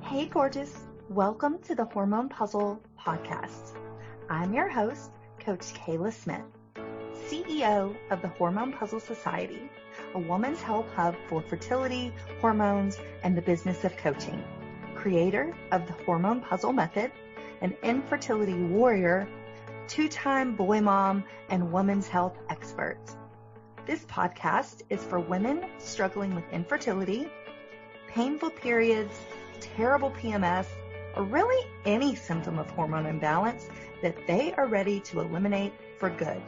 Hey gorgeous, welcome to the Hormone P.U.Z.Z.L.E Podcast. I'm your host, Coach Kayla Smith, CEO of the Hormone P.U.Z.Z.L Society, a woman's health hub for fertility, hormones, and the business of coaching, creator of the Hormone P.U.Z.Z.L method, an infertility warrior, two-time boy mom, and women's health expert. This podcast is for women struggling with infertility, painful periods, terrible PMS, or really any symptom of hormone imbalance that they are ready to eliminate for good.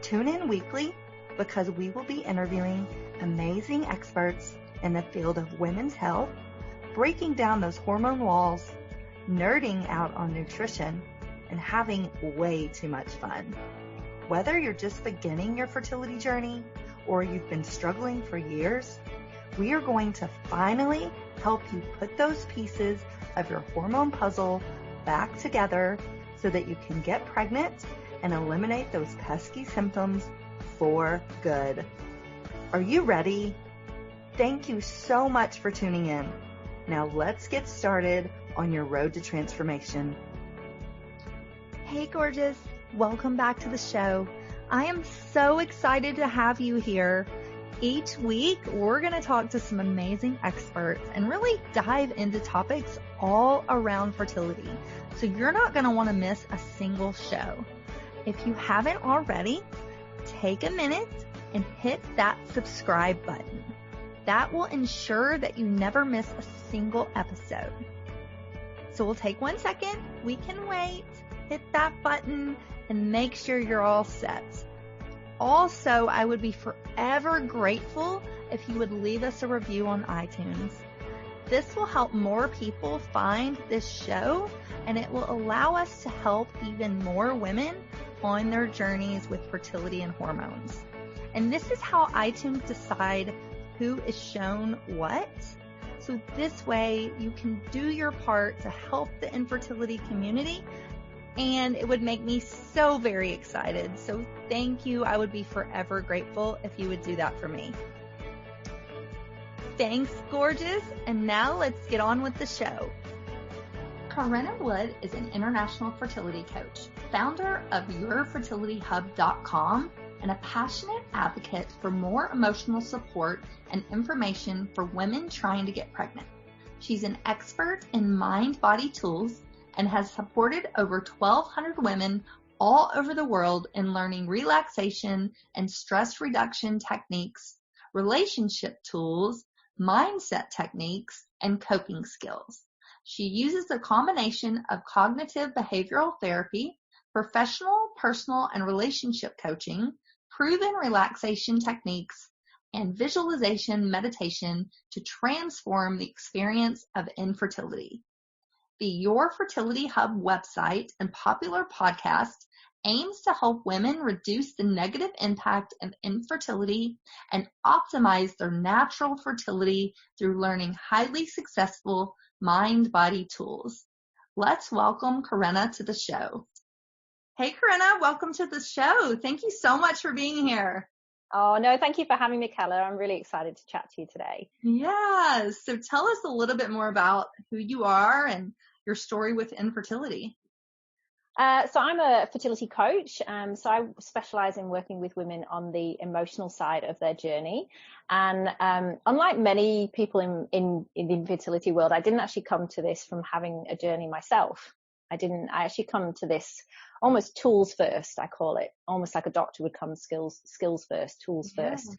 Tune in weekly because we will be interviewing amazing experts in the field of women's health, breaking down those hormone walls, nerding out on nutrition, and having way too much fun. Whether you're just beginning your fertility journey or you've been struggling for years, we are going to finally help you put those pieces of your hormone puzzle back together so that you can get pregnant and eliminate those pesky symptoms for good. Are you ready? Thank you so much for tuning in. Now let's get started on your road to transformation. Hey gorgeous, welcome back to the show. I am so excited to have you here. Each week, we're going to talk to some amazing experts and really dive into topics all around fertility. So you're not going to want to miss a single show. If you haven't already, take a minute and hit that subscribe button. That will ensure that you never miss a single episode. So we'll take 1 second. We can wait. Hit that button and make sure you're all set. Also, I would be forever grateful if you would leave us a review on iTunes. This will help more people find this show, and it will allow us to help even more women on their journeys with fertility and hormones. And this is how iTunes decide who is shown what. So this way you can do your part to help the infertility community, and it would make me so very excited. So thank you. I would be forever grateful if you would do that for me. Thanks, gorgeous. And now let's get on with the show. Karenna Wood is an international fertility coach, founder of yourfertilityhub.com, and a passionate advocate for more emotional support and information for women trying to get pregnant. She's an expert in mind-body tools and has supported over 1,200 women all over the world in learning relaxation and stress reduction techniques, relationship tools, mindset techniques, and coping skills. She uses a combination of cognitive behavioral therapy, professional, personal, and relationship coaching, proven relaxation techniques, and visualization meditation to transform the experience of infertility. The Your Fertility Hub website and popular podcast aims to help women reduce the negative impact of infertility and optimize their natural fertility through learning highly successful mind-body tools. Let's welcome Karenna to the show. Hey, Karenna, welcome to the show. Thank you so much for being here. Oh, no, thank you for having me, Keller. I'm really excited to chat to you today. Yeah, so tell us a little bit more about who you are and your story with infertility. So I'm a fertility coach. So I specialize in working with women on the emotional side of their journey. And unlike many people in the infertility world, I didn't actually come to this from having a journey myself. I actually come to this almost tools first, I call it, almost like a doctor would come skills first, tools first.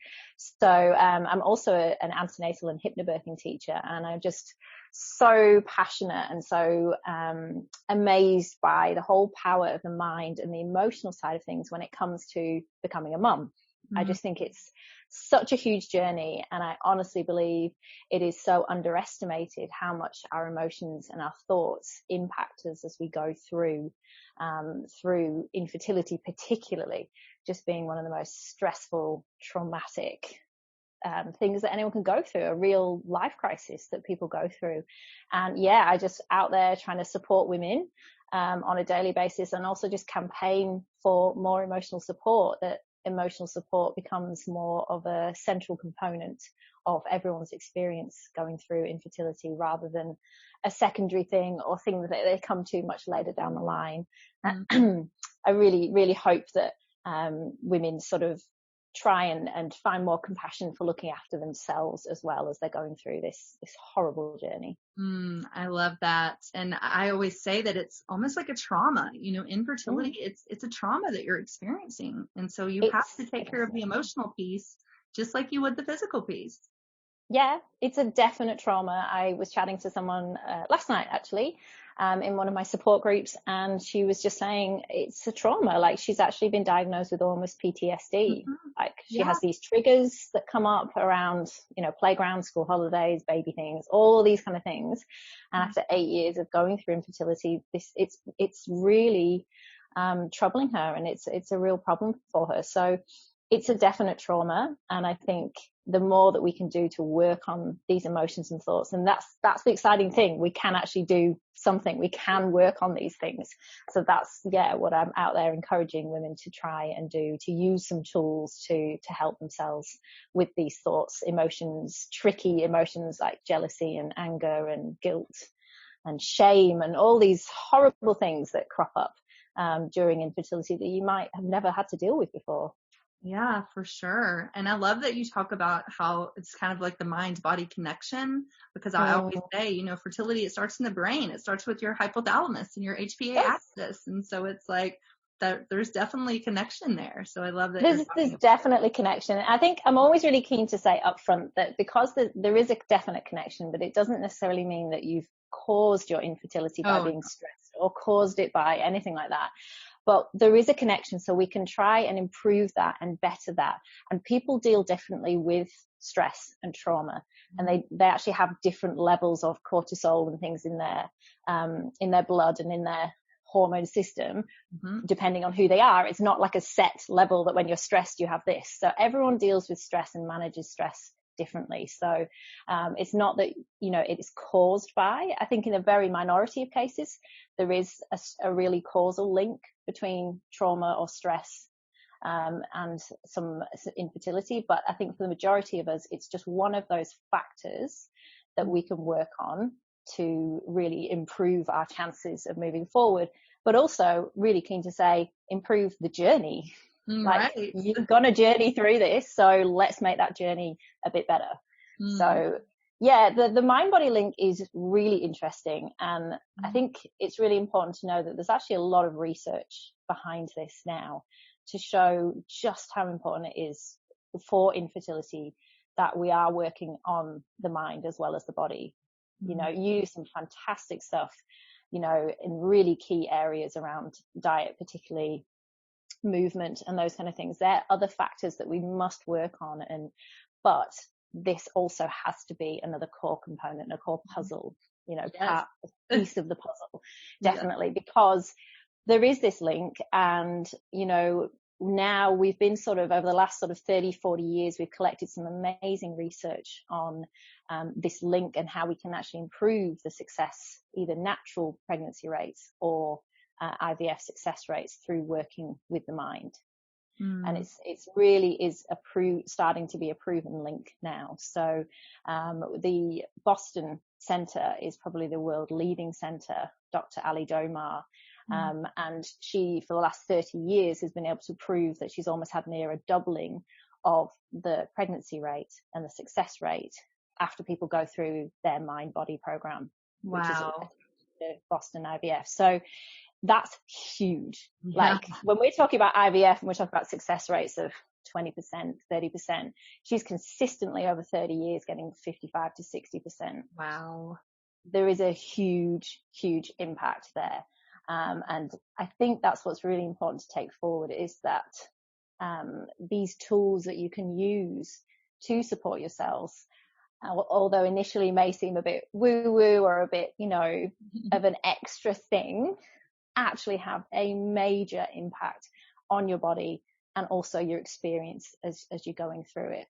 So I'm also an antenatal and hypnobirthing teacher, and I'm just so passionate and so amazed by the whole power of the mind and the emotional side of things when it comes to becoming a mum. Mm-hmm. I just think it's such a huge journey, and I honestly believe it is so underestimated how much our emotions and our thoughts impact us as we go through infertility, particularly just being one of the most stressful, traumatic things that anyone can go through, a real life crisis that people go through. And yeah, I just out there trying to support women on a daily basis, and also just campaign for more emotional support, that emotional support becomes more of a central component of everyone's experience going through infertility, rather than a secondary thing or things that they come to much later down the line. I really, really hope that women sort of try and find more compassion for looking after themselves as well as they're going through this horrible journey. I love that. And I always say that it's almost like a trauma, infertility, it's a trauma that you're experiencing. And so you have to take care of the emotional piece just like you would the physical piece. Yeah, it's a definite trauma. I was chatting to someone last night, actually, in one of my support groups, and she was just saying it's a trauma. Like, she's actually been diagnosed with almost PTSD. Like, she has these triggers that come up around, playground, school holidays, baby things, all these kind of things. And after 8 years of going through infertility, it's really troubling her, and it's a real problem for her. So it's a definite trauma. And I think the more that we can do to work on these emotions and thoughts, and that's the exciting thing. We can actually do something. We can work on these things. So that's, what I'm out there encouraging women to try and do, to use some tools to help themselves with these thoughts, emotions, tricky emotions like jealousy and anger and guilt and shame and all these horrible things that crop up during infertility that you might have never had to deal with before. Yeah, for sure. And I love that you talk about how it's kind of like the mind-body connection, because I always say, fertility, it starts in the brain. It starts with your hypothalamus and your HPA axis. And so it's like that there's definitely connection there. So I love that. There's definitely connection. I think I'm always really keen to say upfront that because there is a definite connection, but it doesn't necessarily mean that you've caused your infertility by being stressed or caused it by anything like that. But there is a connection, so we can try and improve that and better that. And people deal differently with stress and trauma, and they actually have different levels of cortisol and things in their blood and in their hormone system, depending on who they are. It's not like a set level that when you're stressed you have this. So everyone deals with stress and manages stress differently. So it's not that it is caused by. I think in a very minority of cases there is a really causal link between trauma or stress and some infertility, but I think for the majority of us it's just one of those factors that we can work on to really improve our chances of moving forward, but also really keen to say improve the journey. Like, you've got a journey through this, so let's make that journey a bit better. So the mind-body link is really interesting, and I think it's really important to know that there's actually a lot of research behind this now to show just how important it is for infertility that we are working on the mind as well as the body. Use some fantastic stuff, in really key areas around diet, particularly movement and those kind of things. There are other factors that we must work on, but this also has to be another core component, a core puzzle, part, piece of the puzzle, definitely, because there is this link. And now we've been sort of over the last sort of 30-40 years, we've collected some amazing research on this link and how we can actually improve the success, either natural pregnancy rates or IVF success rates through working with the mind. And it's really is starting to be a proven link now. So the Boston Center is probably the world leading center, Dr. Ali Domar, and she for the last 30 years has been able to prove that she's almost had near a doubling of the pregnancy rate and the success rate after people go through their mind-body program, which is the Boston IVF. So that's huge. Like, when we're talking about IVF and we're talking about success rates of 20%, 30%, she's consistently over 30 years getting 55 to 60%. Wow. There is a huge, huge impact there. And I think that's what's really important to take forward, is that these tools that you can use to support yourselves, although initially may seem a bit woo-woo or a bit, of an extra thing, actually have a major impact on your body and also your experience as you're going through it.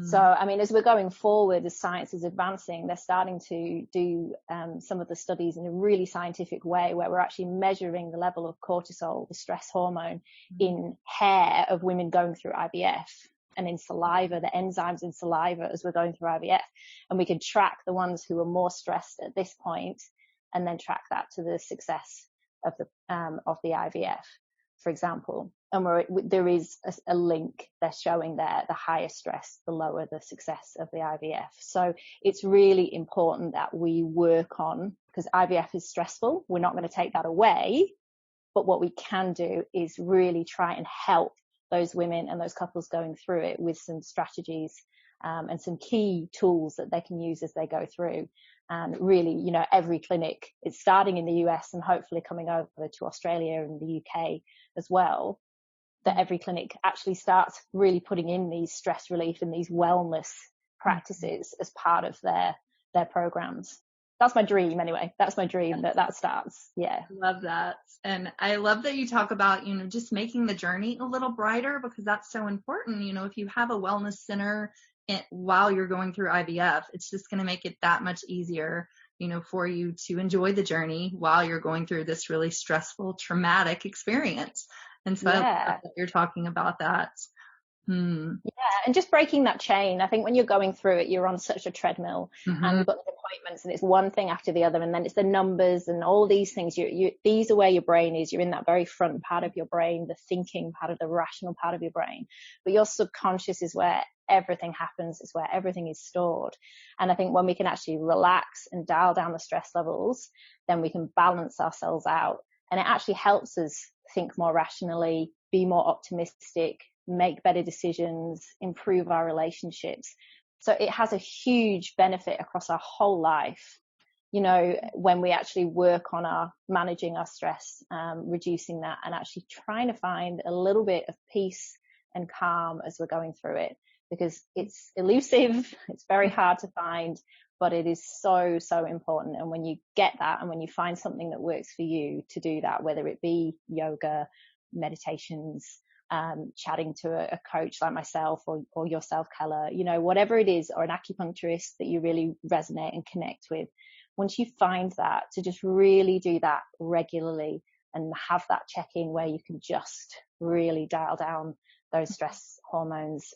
So, I mean, as we're going forward, as science is advancing, they're starting to do some of the studies in a really scientific way, where we're actually measuring the level of cortisol, the stress hormone, in hair of women going through IVF. and in saliva, the enzymes in saliva as we're going through IVF. And we can track the ones who are more stressed at this point and then track that to the success of the IVF, for example. And there is a link they're showing there, the higher stress, the lower the success of the IVF. So it's really important that we work on, because IVF is stressful. We're not going to take that away. But what we can do is really try and help those women and those couples going through it with some strategies and some key tools that they can use as they go through. And really, you know, every clinic, it's starting in the US and hopefully coming over to Australia and the UK as well, that every clinic actually starts really putting in these stress relief and these wellness practices as part of their programs. That's my dream anyway. That's my dream that starts. Yeah. Love that. And I love that you talk about, you know, just making the journey a little brighter, because that's so important. You know, if you have a wellness center while you're going through IVF, it's just going to make it that much easier, you know, for you to enjoy the journey while you're going through this really stressful, traumatic experience. And so I love that you're talking about that. Yeah, and just breaking that chain. I think when you're going through it, you're on such a treadmill, and you've got the appointments, and it's one thing after the other, and then it's the numbers and all these things. These are where your brain is. You're in that very front part of your brain, the thinking part of the rational part of your brain. But your subconscious is where everything happens. It's where everything is stored. And I think when we can actually relax and dial down the stress levels, then we can balance ourselves out, and it actually helps us think more rationally, be more optimistic, make better decisions, improve our relationships. So it has a huge benefit across our whole life, you know, when we actually work on managing our stress, reducing that, and actually trying to find a little bit of peace and calm as we're going through it, because it's elusive, it's very hard to find, but it is so, so important. And when you get that, and when you find something that works for you to do that, whether it be yoga, meditations, chatting to a coach like myself or yourself, Keller, you know, whatever it is, or an acupuncturist that you really resonate and connect with, once you find that, to just really do that regularly and have that check-in where you can just really dial down those stress hormones,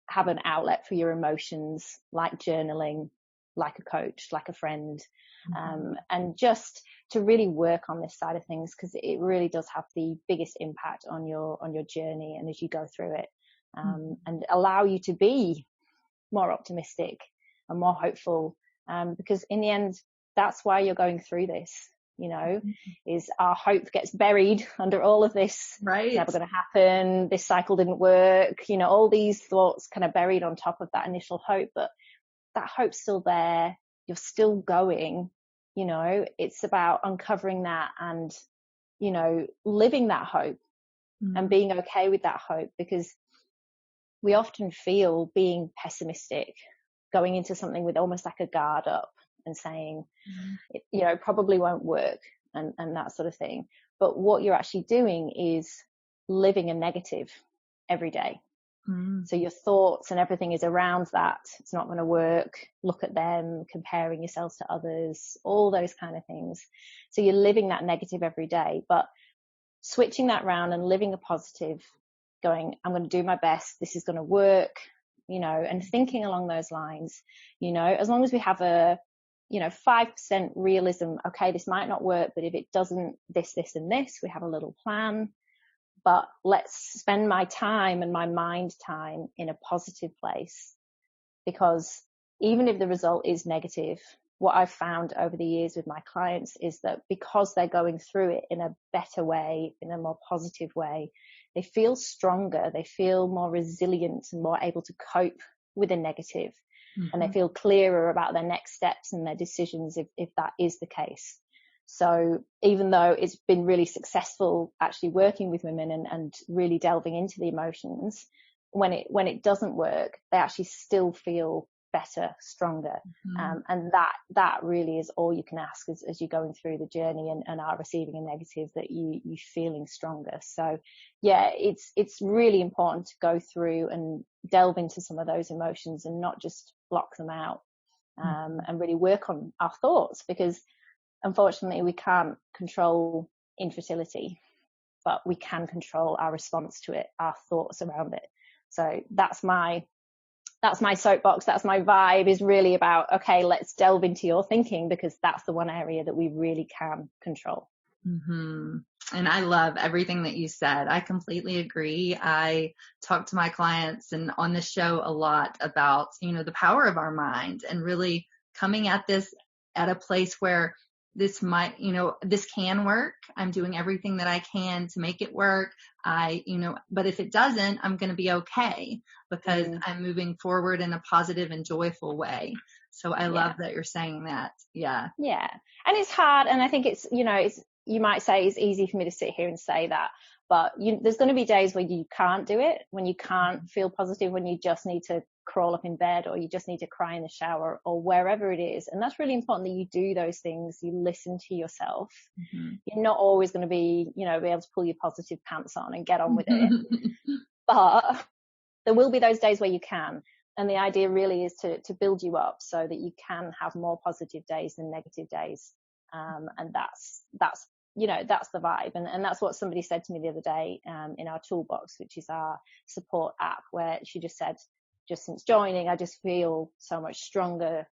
have an outlet for your emotions, like journaling, like a coach, like a friend, and just to really work on this side of things, because it really does have the biggest impact on your journey and as you go through it, and allow you to be more optimistic and more hopeful, because in the end, that's why you're going through this, you know, is our hope gets buried under all of this. Right. It's never going to happen. This cycle didn't work. You know, all these thoughts kind of buried on top of that initial hope, but that hope's still there. You're still going, you know, it's about uncovering that and, you know, living that hope and being okay with that hope, because we often feel being pessimistic, going into something with almost like a guard up and saying, it, you know, probably won't work and that sort of thing. But what you're actually doing is living a negative every day. So your thoughts and everything is around that. It's not going to work. Look at them, comparing yourselves to others, all those kind of things. So you're living that negative every day, but switching that round and living a positive, going, I'm going to do my best. This is going to work, you know, and thinking along those lines, you know, as long as we have a, you know, 5% realism. Okay, this might not work, but if it doesn't, this, and this, we have a little plan. But let's spend my time and my mind time in a positive place, because even if the result is negative, what I've found over the years with my clients is that because they're going through it in a better way, in a more positive way, they feel stronger, they feel more resilient and more able to cope with a negative, and they feel clearer about their next steps and their decisions if that is the case. So even though it's been really successful actually working with women and really delving into the emotions, when it doesn't work, they actually still feel better, stronger. And that really is all you can ask as you're going through the journey and are receiving a negative, that you feeling stronger. So yeah, it's really important to go through and delve into some of those emotions and not just block them out, and really work on our thoughts, because unfortunately, we can't control infertility, but we can control our response to it, our thoughts around it. So that's my soapbox. That's my vibe, is really about, okay, let's delve into your thinking, because that's the one area that we really can control. Mm-hmm. And I love everything that you said. I completely agree. I talk to my clients and on the show a lot about, the power of our mind, and really coming at this at a place where this might, this can work. I'm doing everything that I can to make it work. But if it doesn't, I'm going to be okay, because I'm moving forward in a positive and joyful way. So I love that you're saying that. Yeah. Yeah. And it's hard. And I think it's, you might say it's easy for me to sit here and say that, but there's going to be days where you can't do it, when you can't feel positive, when you just need to crawl up in bed, or you just need to cry in the shower, or wherever it is. And that's really important that you do those things. You listen to yourself. Mm-hmm. You're not always going to be able to pull your positive pants on and get on with it. But there will be those days where you can. And the idea really is to build you up so that you can have more positive days than negative days. And that's the vibe. And that's what somebody said to me the other day, in our toolbox, which is our support app, where she just said, just since joining, I just feel so much stronger,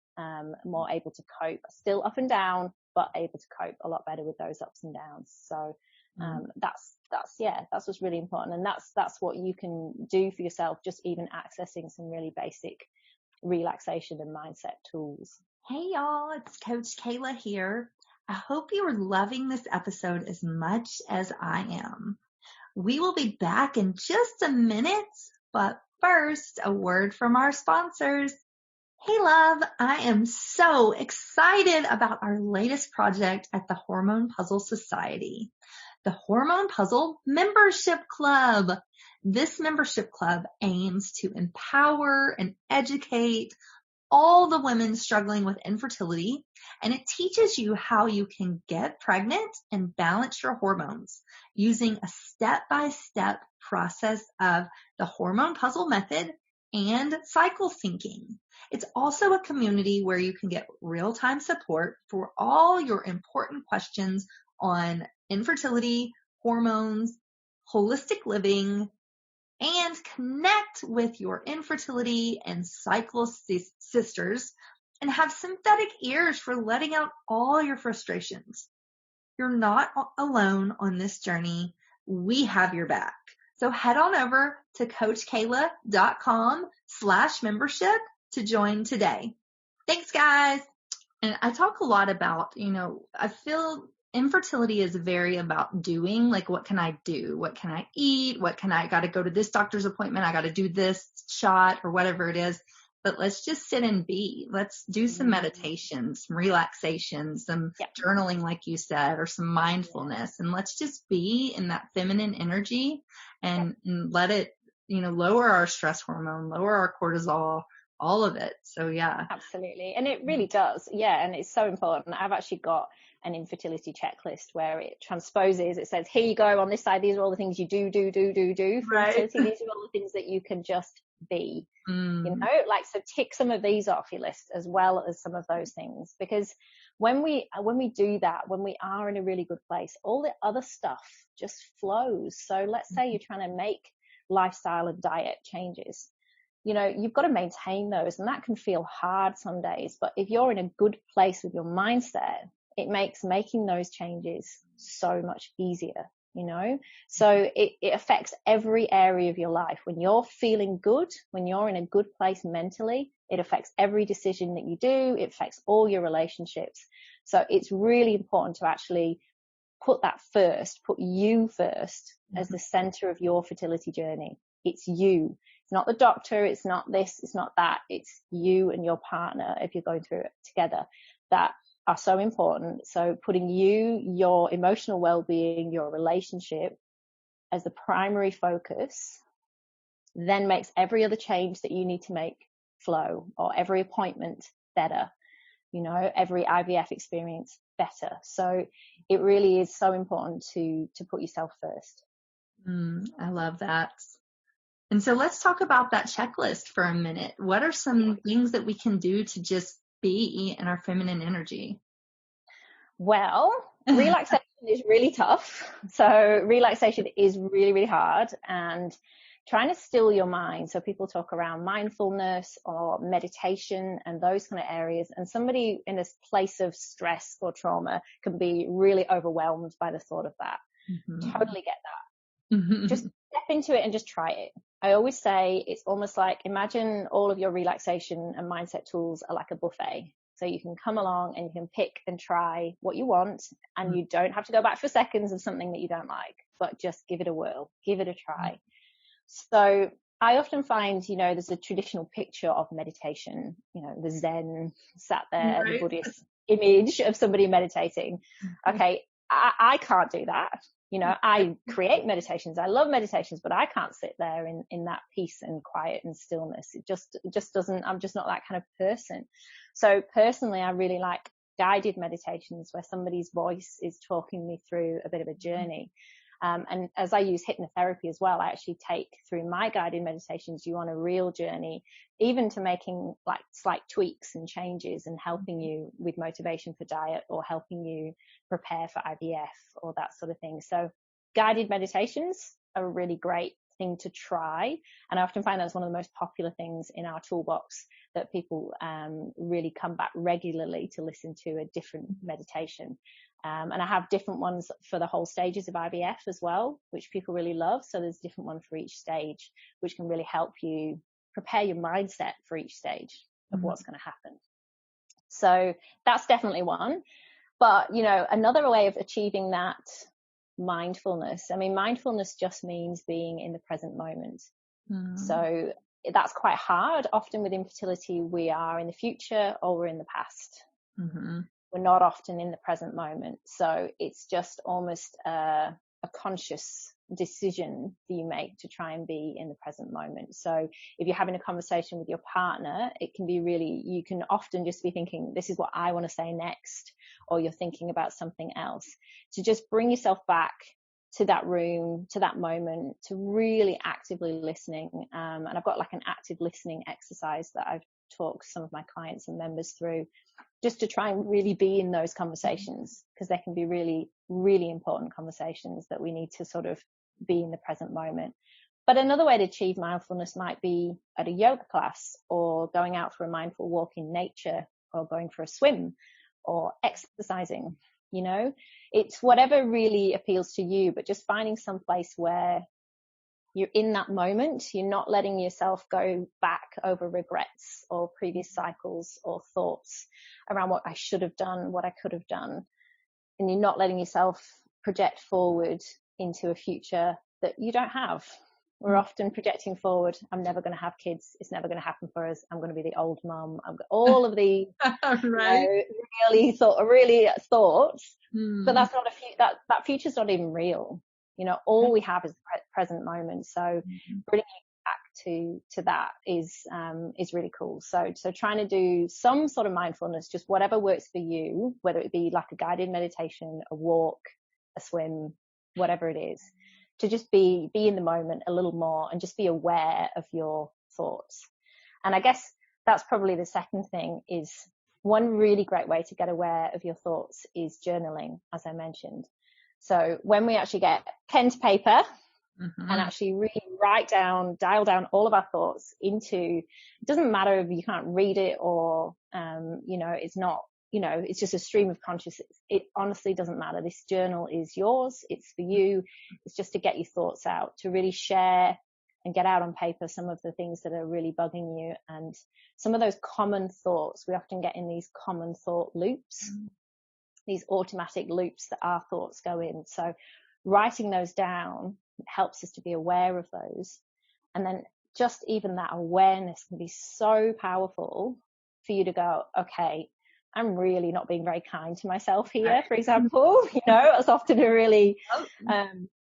more able to cope, still up and down, but able to cope a lot better with those ups and downs. So, that's what's really important. And that's what you can do for yourself, just even accessing some really basic relaxation and mindset tools. Hey y'all, it's Coach Kayla here. I hope you are loving this episode as much as I am. We will be back in just a minute, but first, a word from our sponsors. Hey love, I am so excited about our latest project at the Hormone P.U.Z.Z.L.E Society, the Hormone P.U.Z.Z.L Membership Club. This membership club aims to empower and educate all the women struggling with infertility, and it teaches you how you can get pregnant and balance your hormones using a step-by-step process of the Hormone P.U.Z.Z.L method and cycle syncing. It's also a community where you can get real-time support for all your important questions on infertility, hormones, holistic living, and connect with your infertility and cycle sisters, and have synthetic ears for letting out all your frustrations. You're not alone on this journey. We have your back. So head on over to coachkayla.com/membership to join today. Thanks, guys. And I talk a lot about, I feel infertility is very about doing, like, what can I do? What can I eat? I got to go to this doctor's appointment. I got to do this shot or whatever it is. But let's just sit and be. Let's do some meditation, some relaxation, some journaling, like you said, or some mindfulness. And let's just be in that feminine energy and let it, lower our stress hormone, lower our cortisol, all of it. So yeah. Absolutely. And it really does. Yeah. And it's so important. I've actually got an infertility checklist where it transposes. It says, here you go, on this side, these are all the things you do for fertility. These are all the things that you can just be, so tick some of these off your list as well as some of those things, because when we do that, when we are in a really good place, all the other stuff just flows. So let's say you're trying to make lifestyle and diet changes. You've got to maintain those, and that can feel hard some days. But if you're in a good place with your mindset, it makes making those changes so much easier, So it affects every area of your life. When you're feeling good, when you're in a good place mentally, it affects every decision that you do. It affects all your relationships. So it's really important to actually put you first as the center of your fertility journey. It's you. It's not the doctor. It's not this. It's not that. It's you and your partner, if you're going through it together, that are so important. So putting your emotional well-being, your relationship as the primary focus, then makes every other change that you need to make flow, or every appointment better, every IVF experience better. So it really is so important to put yourself first. I love that. And so let's talk about that checklist for a minute. What are some things that we can do to just be in our feminine energy? Well, relaxation is really tough. So relaxation is really, really hard. And trying to still your mind. So people talk around mindfulness or meditation and those kind of areas. And somebody in a place of stress or trauma can be really overwhelmed by the thought of that. Totally get that. Just step into it and just try it. I always say it's almost like, imagine all of your relaxation and mindset tools are like a buffet. So you can come along and you can pick and try what you want, and you don't have to go back for seconds of something that you don't like, but just give it a whirl, give it a try. So I often find, there's a traditional picture of meditation, the Zen sat there, the Buddhist image of somebody meditating. Okay, I can't do that. I create meditations. I love meditations, but I can't sit there in that peace and quiet and stillness. It just doesn't, I'm just not that kind of person. So personally, I really like guided meditations where somebody's voice is talking me through a bit of a journey. And as I use hypnotherapy as well, I actually take through my guided meditations you on a real journey, even to making like slight tweaks and changes and helping you with motivation for diet or helping you prepare for IVF or that sort of thing. So guided meditations are a really great thing to try. And I often find that's one of the most popular things in our toolbox, that people really come back regularly to listen to a different meditation. And I have different ones for the whole stages of IVF as well, which people really love. So there's a different one for each stage, which can really help you prepare your mindset for each stage of what's going to happen. So that's definitely one. But, another way of achieving that mindfulness, mindfulness just means being in the present moment. So that's quite hard. Often with infertility, we are in the future or we're in the past. We're not often in the present moment. So it's just almost a conscious decision that you make to try and be in the present moment. So if you're having a conversation with your partner, it can be really, you can often just be thinking, this is what I want to say next, or you're thinking about something else. To just bring yourself back to that room, to that moment, to really actively listening. And I've got like an active listening exercise that I've talked some of my clients and members through, just to try and really be in those conversations, because they can be really, really important conversations that we need to sort of be in the present moment. But another way to achieve mindfulness might be at a yoga class, or going out for a mindful walk in nature, or going for a swim, or exercising. It's whatever really appeals to you, but just finding some place where you're in that moment. You're not letting yourself go back over regrets or previous cycles or thoughts around what I should have done, what I could have done. And you're not letting yourself project forward into a future that you don't have. We're often projecting forward. I'm never going to have kids. It's never going to happen for us. I'm going to be the old mum. I've got all of the really thoughts, but that's not that future's not even real. All we have is the present moment. So bringing it back to that is really cool. So trying to do some sort of mindfulness, just whatever works for you, whether it be like a guided meditation, a walk, a swim, whatever it is, to just be in the moment a little more and just be aware of your thoughts. And I guess that's probably the second thing. Is one really great way to get aware of your thoughts is journaling, as I mentioned. So when we actually get pen to paper and actually really dial down all of our thoughts into, it doesn't matter if you can't read it or, it's not, it's just a stream of consciousness. It honestly doesn't matter. This journal is yours. It's for you. It's just to get your thoughts out, to really share and get out on paper some of the things that are really bugging you. And some of those common thoughts, we often get in these common thought loops, these automatic loops that our thoughts go in. So writing those down helps us to be aware of those. And then just even that awareness can be so powerful for you to go, okay, I'm really not being very kind to myself here, for example. It's often a really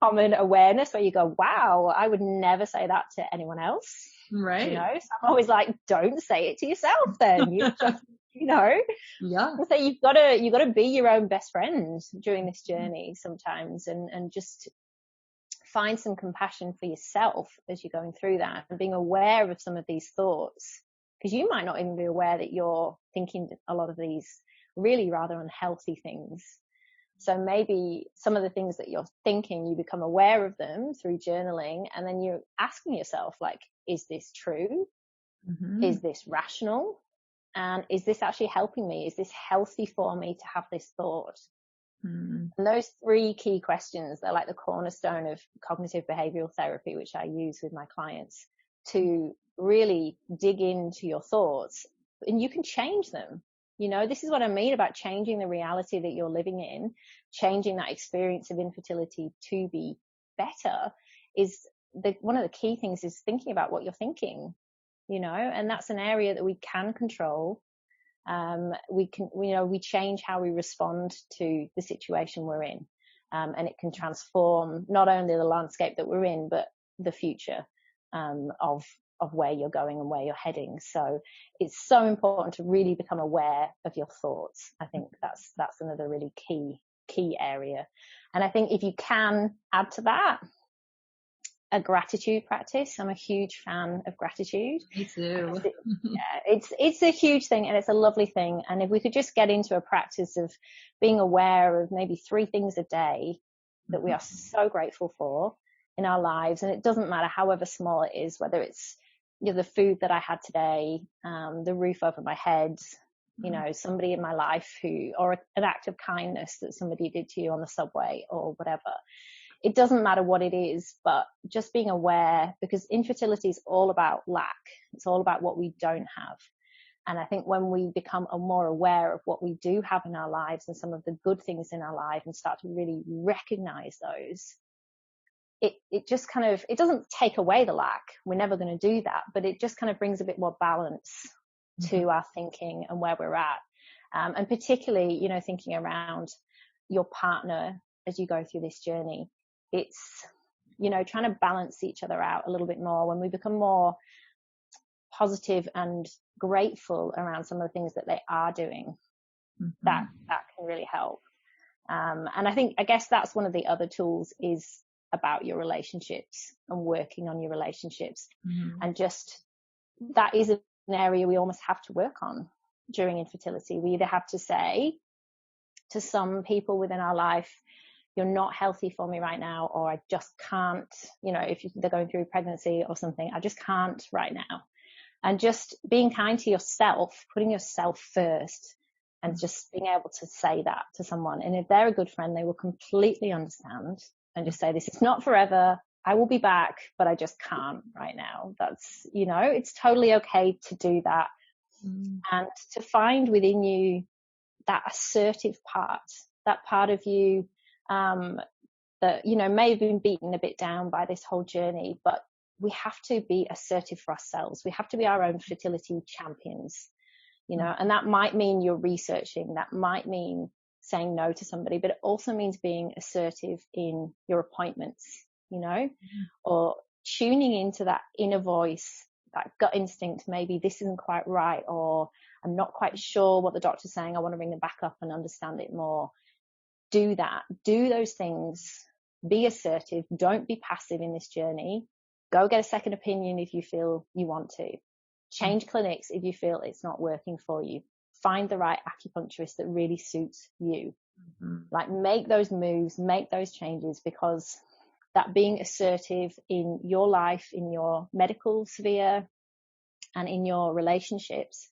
common awareness where you go, wow, I would never say that to anyone else. Right. So I'm always like, don't say it to yourself then. You just, Yeah. So you've got to be your own best friend during this journey sometimes, and just find some compassion for yourself as you're going through that, and being aware of some of these thoughts, because you might not even be aware that you're thinking a lot of these really rather unhealthy things. So maybe some of the things that you're thinking, you become aware of them through journaling, and then you're asking yourself, like, is this true? Is this rational? And is this actually helping me? Is this healthy for me to have this thought? And those 3 key questions, they're like the cornerstone of cognitive behavioral therapy, which I use with my clients to really dig into your thoughts, and you can change them. You know, this is what I mean about changing the reality that you're living in, changing that experience of infertility to be better. Is one of the key things is thinking about what you're thinking, you know, and that's an area that we can control. We change how we respond to the situation we're in, and it can transform not only the landscape that we're in, but the future of where you're going and where you're heading. So it's so important to really become aware of your thoughts. I think that's another really key area. And I think if you can add to that a gratitude practice. I'm a huge fan of gratitude. Me too. It's a huge thing, and it's a lovely thing. And if we could just get into a practice of being aware of maybe 3 things a day that we are so grateful for in our lives, and it doesn't matter however small it is, whether it's, you know, the food that I had today, the roof over my head, you know, somebody in my life or an act of kindness that somebody did to you on the subway or whatever. It doesn't matter what it is, but just being aware, because infertility is all about lack. It's all about what we don't have. And I think when we become more aware of what we do have in our lives and some of the good things in our life and start to really recognize those, it just kind of, it doesn't take away the lack. We're never going to do that, but it just kind of brings a bit more balance to our thinking and where we're at. And particularly, you know, thinking around your partner as you go through this journey. It's, you know, trying to balance each other out a little bit more. When we become more positive and grateful around some of the things that they are doing, that can really help. And I guess that's one of the other tools is about your relationships and working on your relationships. And just, that is an area we almost have to work on during infertility. We either have to say to some people within our life, you're not healthy for me right now, or I just can't, you know, if they're going through pregnancy or something, I just can't right now. And just being kind to yourself, putting yourself first, and just being able to say that to someone. And if they're a good friend, they will completely understand and just say, this is not forever. I will be back, but I just can't right now. That's, you know, it's totally okay to do that. And to find within you that assertive part, that part of you that, you know, may have been beaten a bit down by this whole journey, but we have to be assertive for ourselves. We have to be our own fertility champions, you know, and that might mean you're researching, that might mean saying no to somebody, but it also means being assertive in your appointments, you know, or tuning into that inner voice, that gut instinct. Maybe this isn't quite right, or I'm not quite sure what the doctor's saying. I want to bring them back up and understand it more. Do that. Do those things. Be assertive. Don't be passive in this journey. Go get a second opinion if you feel you want to. Change clinics if you feel it's not working for you. Find the right acupuncturist that really suits you. Like, make those moves, make those changes, because that being assertive in your life, in your medical sphere, and in your relationships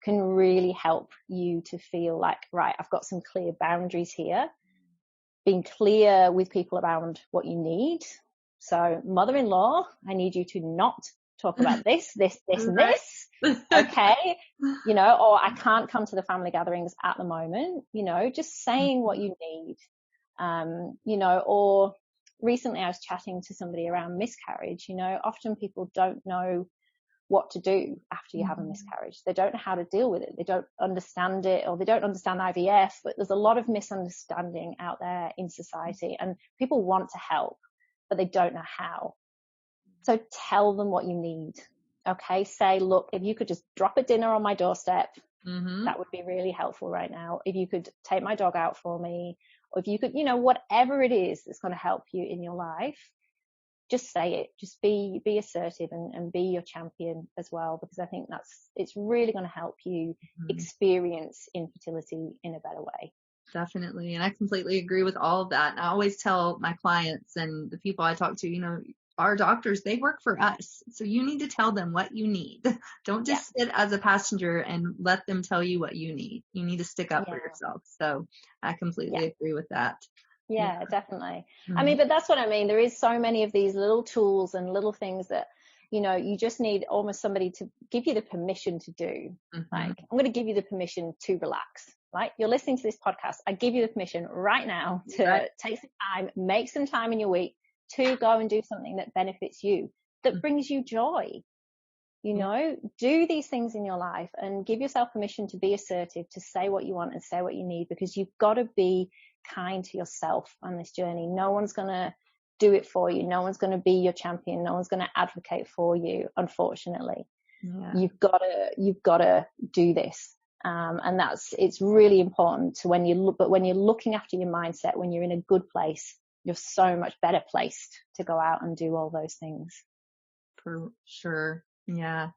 can really help you to feel like, right, I've got some clear boundaries here. Being clear with people around what you need. So, mother-in-law, I need you to not talk about this, and this. Okay. You know, or I can't come to the family gatherings at the moment, you know, just saying what you need. You know, or recently I was chatting to somebody around miscarriage. You know, often people don't know what to do after you have a miscarriage. They don't know how to deal with it. They don't understand it, or they don't understand IVF, but there's a lot of misunderstanding out there in society, and people want to help, but they don't know how. So tell them what you need. Okay. Say, look, if you could just drop a dinner on my doorstep, that would be really helpful right now. If you could take my dog out for me, or if you could, you know, whatever it is that's going to help you in your life, just say it. Just be assertive and be your champion as well, because I think it's really going to help you experience infertility in a better way. Definitely. And I completely agree with all of that. And I always tell my clients and the people I talk to, our doctors, they work for us. So you need to tell them what you need. Don't just sit as a passenger and let them tell you what you need. You need to stick up for yourself. So I completely agree with that. Yeah, definitely. Mm-hmm. I mean, but that's what I mean. There is so many of these little tools and little things that, you just need almost somebody to give you the permission to do. Mm-hmm. Like, I'm going to give you the permission to relax, right? You're listening to this podcast. I give you the permission right now to take some time, make some time in your week to go and do something that benefits you, that brings you joy. Do these things in your life and give yourself permission to be assertive, to say what you want and say what you need, because you've got to be kind to yourself on this journey. No one's going to do it for you. No one's going to be your champion. No one's going to advocate for you, unfortunately. You've got to do this. And it's really important to when you're looking after your mindset, when you're in a good place, you're so much better placed to go out and do all those things. For sure. Yeah.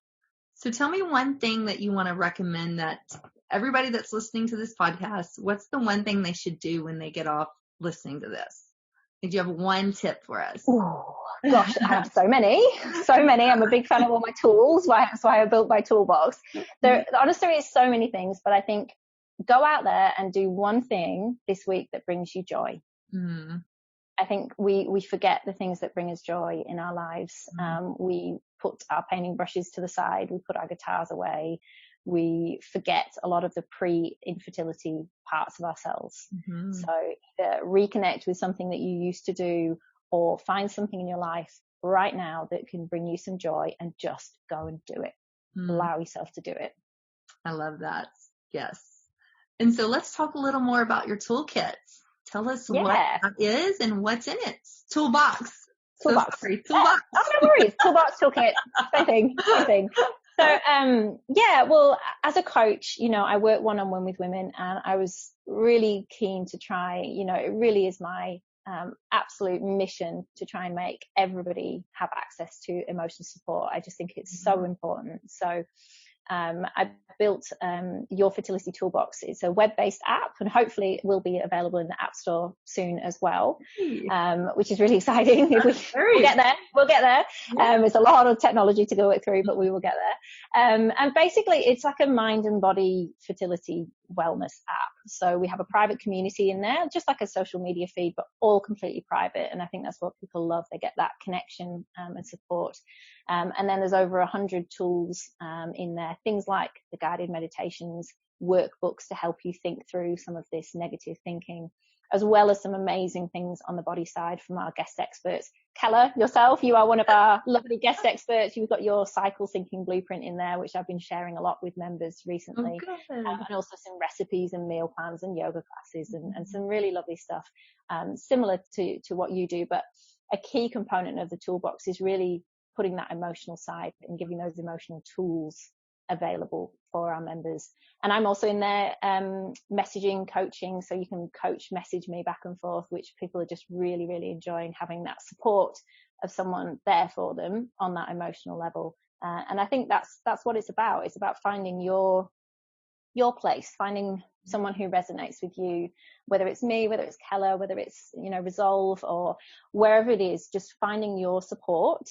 So tell me one thing that you want to recommend that everybody that's listening to this podcast, what's the one thing they should do when they get off listening to this? Do you have one tip for us? Oh, gosh, I have so many. I'm a big fan of all my tools. That's why I built my toolbox. Honestly, it's so many things, but I think go out there and do one thing this week that brings you joy. Mm-hmm. I think we forget the things that bring us joy in our lives. We put our painting brushes to the side. We put our guitars away. We forget a lot of the pre-infertility parts of ourselves. Mm-hmm. So either reconnect with something that you used to do or find something in your life right now that can bring you some joy and just go and do it. Allow yourself to do it. I love that. Yes. And so let's talk a little more about your toolkit. Tell us what that is and what's in it. Toolbox. Toolbox. So toolbox. Oh, no worries. Toolbox, toolkit. Same thing. So, well, as a coach, I work one-on-one with women, and I was really keen to try, it really is my absolute mission to try and make everybody have access to emotional support. I just think it's so important. So, I built Your Fertility Toolbox. It's a web-based app, and hopefully it will be available in the App Store soon as well, which is really exciting. We'll get there. It's a lot of technology to go through, but we will get there. And basically, it's like a mind and body fertility wellness app. So we have a private community in there, just like a social media feed, but all completely private. And I think that's what people love. They get that connection and support. And then there's over 100 tools in there, things like the guided meditations, workbooks to help you think through some of this negative thinking, as well as some amazing things on the body side from our guest experts. Keller, yourself, you are one of our lovely guest experts. You've got your cycle syncing blueprint in there, which I've been sharing a lot with members recently. And also some recipes and meal plans and yoga classes and some really lovely stuff, similar to what you do. But a key component of the toolbox is really putting that emotional side and giving those emotional tools available for our members. And I'm also in there messaging, coaching, so you can message me back and forth, which people are just really, really enjoying, having that support of someone there for them on that emotional level. And I think that's what it's about. It's about finding your place, finding someone who resonates with you, whether it's me, whether it's Keller, whether it's, Resolve or wherever it is, just finding your support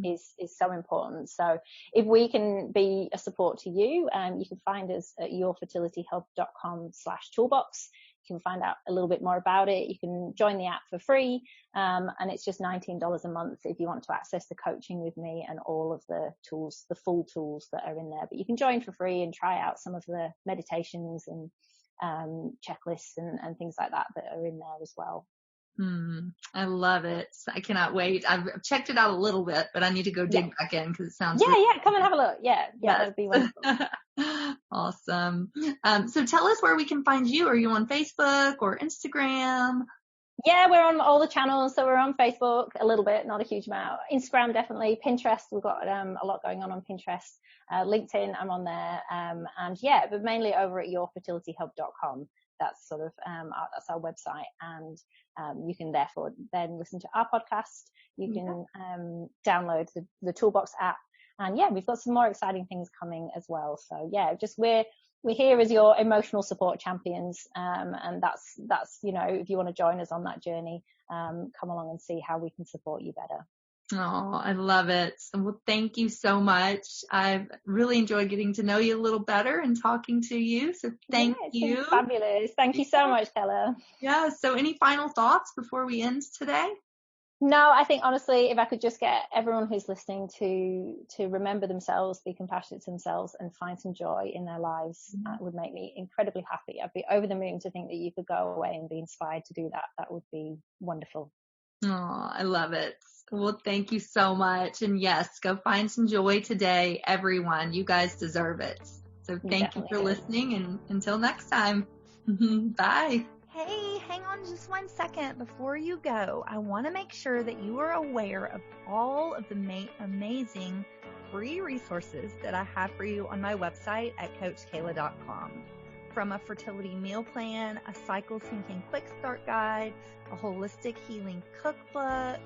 is so important. So if we can be a support to you, you can find us at yourfertilityhub.com/toolbox. You can find out a little bit more about it. You can join the app for free. And it's just $19 a month if you want to access the coaching with me and all of the tools, the full tools that are in there. But you can join for free and try out some of the meditations and checklists and things like that are in there as well. I love it. I cannot wait. I've checked it out a little bit, but I need to go dig back in because it sounds come and have a look. That'd be wonderful. Awesome. So tell us where we can find you. Are you on Facebook or Instagram? Yeah, we're on all the channels. So we're on Facebook a little bit, not a huge amount. Instagram, definitely. Pinterest, we've got a lot going on Pinterest. LinkedIn, I'm on there. But mainly over at yourfertilityhub.com. That's sort of, that's our website. And you can therefore then listen to our podcast. You can download the Toolbox app. And we've got some more exciting things coming as well. So just we're we're here as your emotional support champions. And that's, you know, if you want to join us on that journey, come along and see how we can support you better. Oh, I love it. Well, thank you so much. I've really enjoyed getting to know you a little better and talking to you. So thank you. Fabulous. Thank you so much, Keller. Yeah. So any final thoughts before we end today? No, I think honestly, if I could just get everyone who's listening to remember themselves, be compassionate to themselves, and find some joy in their lives, that would make me incredibly happy. I'd be over the moon to think that you could go away and be inspired to do that. That would be wonderful. Oh, I love it. Well, thank you so much. And yes, go find some joy today, everyone. You guys deserve it. So thank you for listening, and until next time. Bye. Hey, hang on just 1 second before you go. I want to make sure that you are aware of all of the amazing free resources that I have for you on my website at CoachKayla.com. From a fertility meal plan, a cycle syncing quick start guide, a holistic healing cookbook,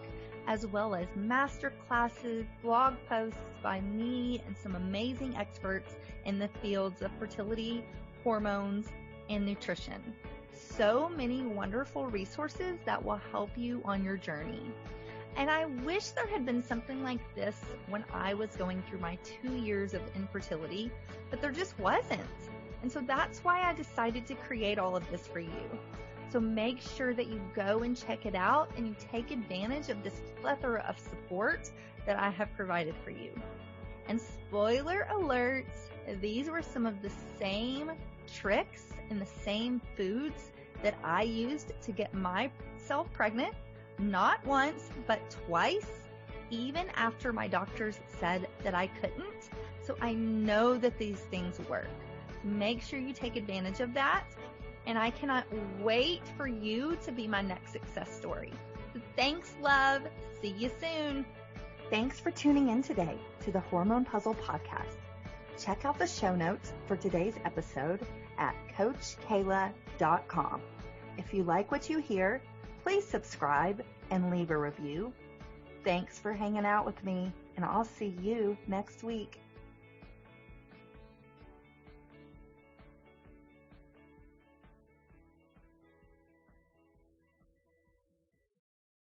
as well as master classes, blog posts by me and some amazing experts in the fields of fertility, hormones, and nutrition. So many wonderful resources that will help you on your journey. And I wish there had been something like this when I was going through my 2 years of infertility, but there just wasn't. And so that's why I decided to create all of this for you. So make sure that you go and check it out and you take advantage of this plethora of support that I have provided for you. And spoiler alert, these were some of the same tricks and the same foods that I used to get myself pregnant, not once, but twice, even after my doctors said that I couldn't. So I know that these things work. Make sure you take advantage of that. And I cannot wait for you to be my next success story. So thanks, love. See you soon. Thanks for tuning in today to the Hormone Puzzle Podcast. Check out the show notes for today's episode at CoachKayla.com. If you like what you hear, please subscribe and leave a review. Thanks for hanging out with me, and I'll see you next week.